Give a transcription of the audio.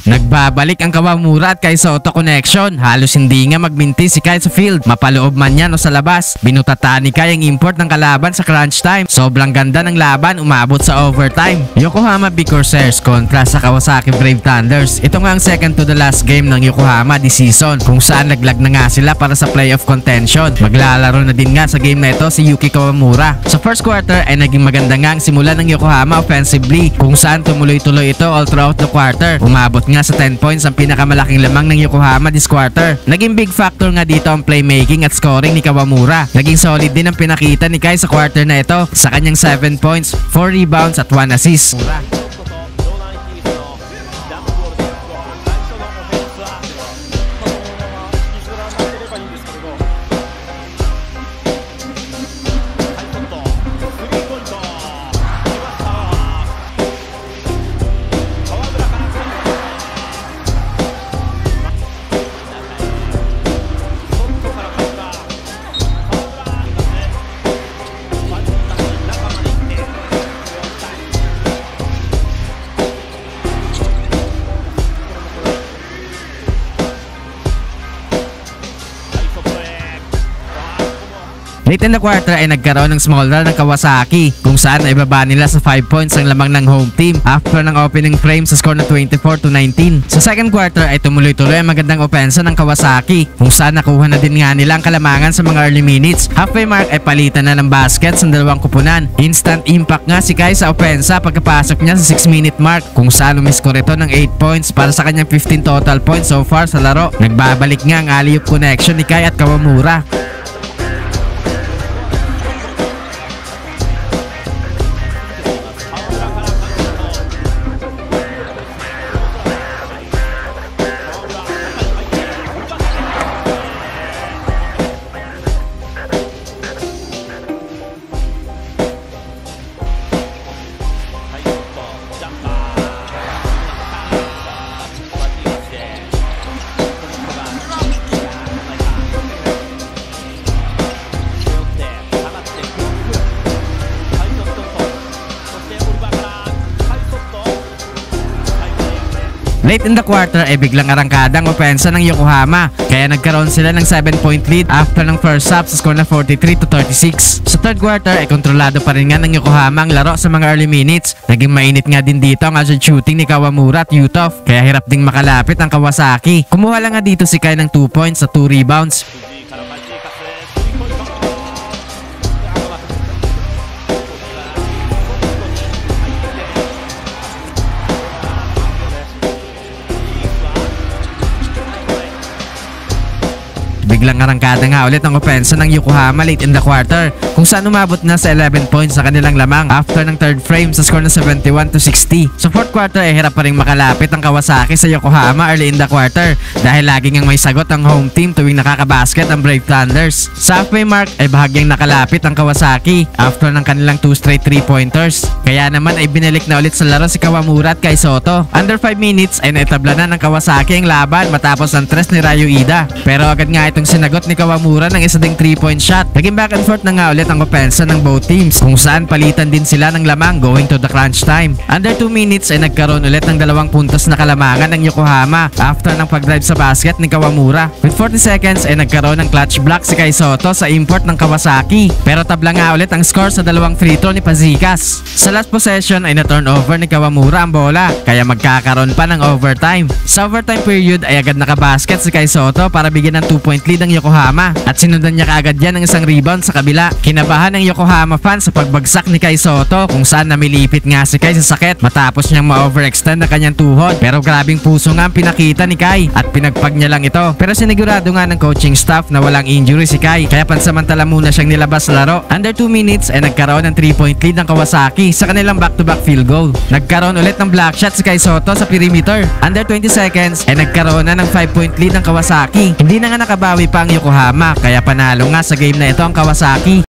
Nagbabalik ang Kawamura at Kai Sotto connection. Halos hindi nga magminti si Kai sa field. Mapaloob man yan o sa labas. Binutataan ni Kai ang import ng kalaban sa crunch time. Sobrang ganda ng laban, umabot sa overtime. Yokohama Big Corsairs kontra sa Kawasaki Brave Thunders. Ito nga ang second to the last game ng Yokohama this season, kung saan naglag na nga sila para sa playoff contention. Maglalaro na din nga sa game na ito si Yuki Kawamura. Sa first quarter ay naging maganda nga ang simula ng Yokohama offensively, kung saan tumuloy-tuloy ito all throughout the quarter. Umabot nga sa 10 points ang pinakamalaking lamang ng Yokohama this quarter. Naging big factor nga dito ang playmaking at scoring ni Kawamura. Naging solid din ang pinakita ni Kai sa quarter na ito sa kanyang 7 points, 4 rebounds at 1 assist. Late in the quarter ay nagkaroon ng small run ng Kawasaki, kung saan ay baba nila sa 5 points ang lamang ng home team after ng opening frame sa score na 24-19. Sa second quarter ay tumuloy-tuloy ang magandang opensa ng Kawasaki, kung saan nakuha na din nga nila ang kalamangan sa mga early minutes. Halfway mark ay palitan na ng baskets ng dalawang kupunan. Instant impact nga si Kai sa opensa pagkapasok niya sa 6-minute mark, kung saan umiskore ito ng 8 points para sa kanyang 15 total points so far sa laro. Nagbabalik nga ang alley-oop connection ni Kai at Kawamura. Late in the quarter ay biglang arangkada ang opensa ng Yokohama, kaya nagkaroon sila ng 7-point lead after ng first half sa score na 43-36. Sa third quarter ay kontrolado pa rin nga ng Yokohama ang laro sa mga early minutes. Naging mainit nga din dito ang hazard shooting ni Kawamura at Yutof, kaya hirap ding makalapit ang Kawasaki. Kumuha lang nga dito si Kai ng 2 points at 2 rebounds. Biglang arangkada nga ulit ang opensa ng Yokohama late in the quarter, kung saan umabot na sa 11 points sa kanilang lamang after ng third frame sa score na 71-60. Sa fourth quarter ay hirap pa rin makalapit ang Kawasaki sa Yokohama early in the quarter, dahil lagi ngang may sagot ang home team tuwing nakakabasket ang Brave Thunders. Sa halfway mark ay bahagyang nakalapit ang Kawasaki after ng kanilang 2 straight 3-pointers, kaya naman ay binalik na ulit sa laro si Kawamura at Kai Sotto. Under 5 minutes ay naitabla na ng Kawasaki ang laban matapos ang tres ni Ryo Ida, pero agad nga itong sinagot ni Kawamura ng isa ding 3-point shot. Naging back and forth na nga ulit ang opensa ng both teams, kung saan palitan din sila ng lamang going to the crunch time. Under 2 minutes ay nagkaroon ulit ng 2 puntos na kalamangan ng Yokohama after ng pag-drive sa basket ni Kawamura. With 40 seconds ay nagkaroon ng clutch block si Kai Sotto sa import ng Kawasaki, pero tabla nga ulit ang score sa 2 free throw ni Pazikas. Sa last possession ay na-turnover ni Kawamura ang bola, kaya magkakaroon pa ng overtime. Sa overtime period ay agad nakabasket si Kai Sotto para bigyan ng 2-point lead ng Yokohama, at sinundan niya kaagad yan ng isang rebound sa kabila. Kinabahan ng Yokohama fans sa pagbagsak ni Kai Sotto, kung saan namilipit nga si Kai sa sakit matapos niyang ma-overextend ang kanyang tuhod, pero grabing puso nga ang pinakita ni Kai at pinagpag niya lang ito. Pero sinigurado nga ng coaching staff na walang injury si Kai, kaya pansamantala muna siyang nilabas sa laro. Under 2 minutes ay nagkaroon ng 3-point lead ng Kawasaki sa kanilang back-to-back field goal. Nagkaroon ulit ng block shot si Kai Sotto sa perimeter. Under 20 seconds ay nagkaroon na ng 5-point lead ng Kawasaki. Hindi na nga nakabawi pa ang Yokohama, kaya panalo nga sa game na ito ang Kawasaki.